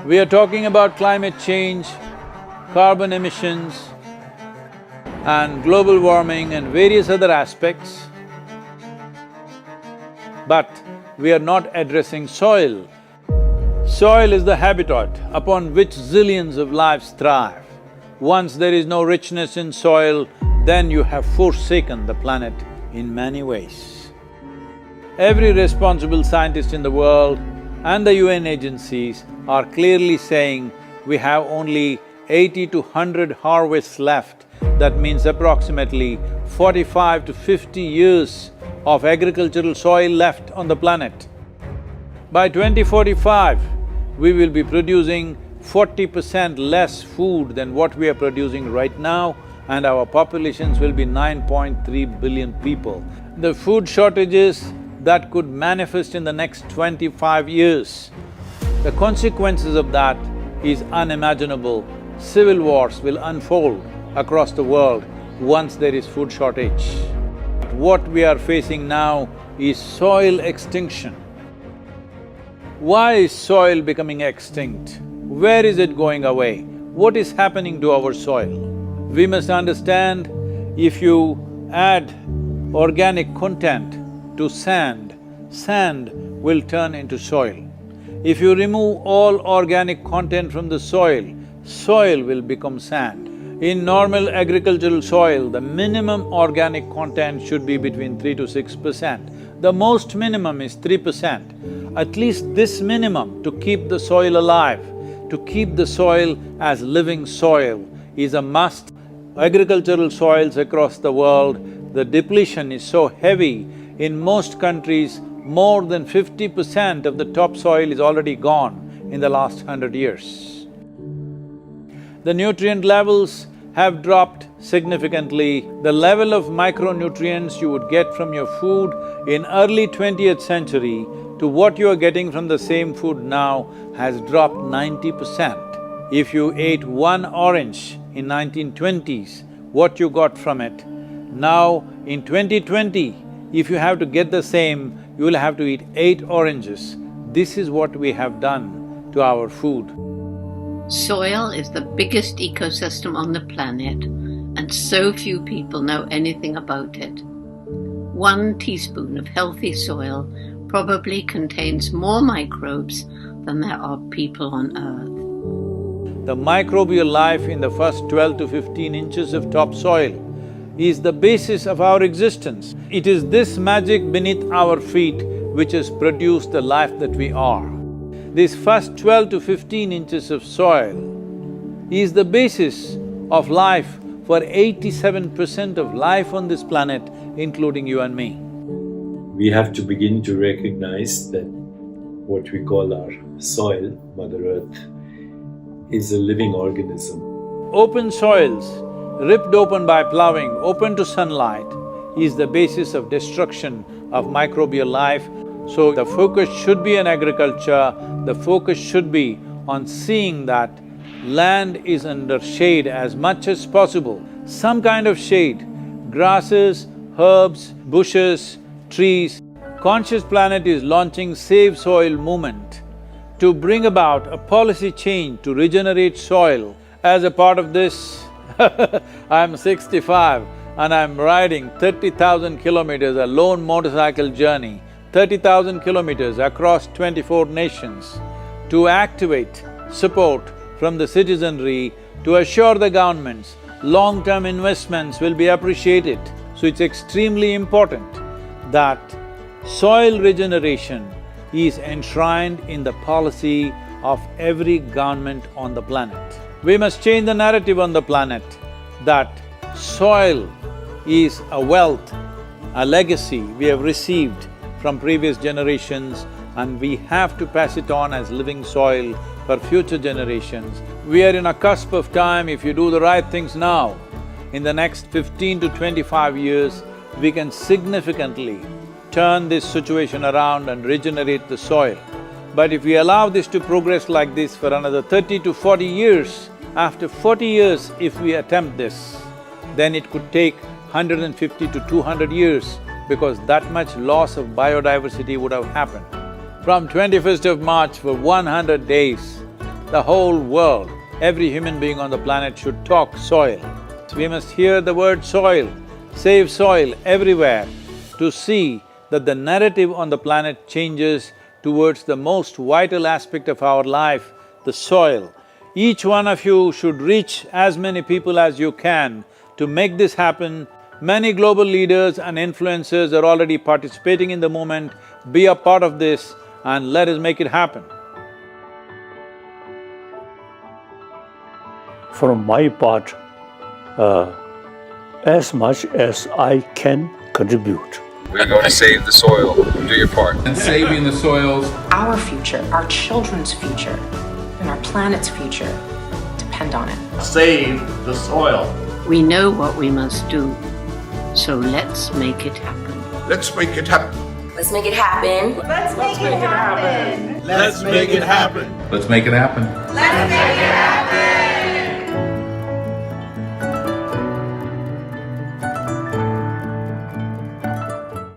We are talking about climate change, carbon emissions, and global warming and various other aspects, but we are not addressing soil. Soil is the habitat upon which zillions of lives thrive. Once there is no richness in soil, then you have forsaken the planet in many ways. Every responsible scientist in the world and the UN agencies are clearly saying we have only 80 to 100 harvests left. That means approximately 45 to 50 years of agricultural soil left on the planet. By 2045, we will be producing 40% less food than what we are producing right now, and our populations will be 9.3 billion people. The food shortages that could manifest in the next 25 years, the consequences of that is unimaginable. Civil wars will unfold across the world once there is food shortage. What we are facing now is soil extinction. Why is soil becoming extinct? Where is it going away? What is happening to our soil? We must understand, if you add organic content to sand, sand will turn into soil. If you remove all organic content from the soil, soil will become sand. In normal agricultural soil, the minimum organic content should be between 3 to 6%. The most minimum is 3%. At least this minimum to keep the soil alive, to keep the soil as living soil is a must. Agricultural soils across the world, the depletion is so heavy, in most countries, more than 50% of the topsoil is already gone in the last 100 years. The nutrient levels have dropped significantly. The level of micronutrients you would get from your food in early 20th century to what you are getting from the same food now has dropped 90%. If you ate one orange in 1920s, what you got from it, now in 2020, if you have to get the same, you will have to eat 8 oranges. This is what we have done to our food. Soil is the biggest ecosystem on the planet, and so few people know anything about it. 1 teaspoon of healthy soil probably contains more microbes than there are people on Earth. The microbial life in the first 12 to 15 inches of topsoil is the basis of our existence. It is this magic beneath our feet which has produced the life that we are. This first 12 to 15 inches of soil is the basis of life for 87% of life on this planet, including you and me. We have to begin to recognize that what we call our soil, Mother Earth, is a living organism. Open soils, ripped open by ploughing, open to sunlight, is the basis of destruction of microbial life. So the focus should be on agriculture, the focus should be on seeing that land is under shade as much as possible, some kind of shade, grasses, herbs, bushes, trees. Conscious Planet is launching Save Soil movement to bring about a policy change to regenerate soil. As a part of this, I'm 65 and I'm riding 30,000 kilometers, a lone motorcycle journey, 30,000 kilometers across 24 nations to activate support from the citizenry to assure the governments long-term investments will be appreciated. So it's extremely important that soil regeneration is enshrined in the policy of every government on the planet. We must change the narrative on the planet that soil is a wealth, a legacy we have received from previous generations, and we have to pass it on as living soil for future generations. We are in a cusp of time. If you do the right things now, in the next 15 to 25 years, we can significantly turn this situation around and regenerate the soil. But if we allow this to progress like this for another 30 to 40 years, after 40 years if we attempt this, then it could take 150 to 200 years because that much loss of biodiversity would have happened. From 21st of March for 100 days, the whole world, every human being on the planet should talk soil. We must hear the word soil, save soil everywhere to see that the narrative on the planet changes towards the most vital aspect of our life, the soil. Each one of you should reach as many people as you can to make this happen. Many global leaders and influencers are already participating in the movement. Be a part of this and let us make it happen. From my part, as much as I can contribute. We're going to save the soil. Do your part. And saving the soils. Our future, our children's future, and our planet's future depend on it. Save the soil. We know what we must do, so let's make it happen. Let's make it happen. Let's make it happen. Let's make it happen. Let's make it happen. Let's make it happen. Let's make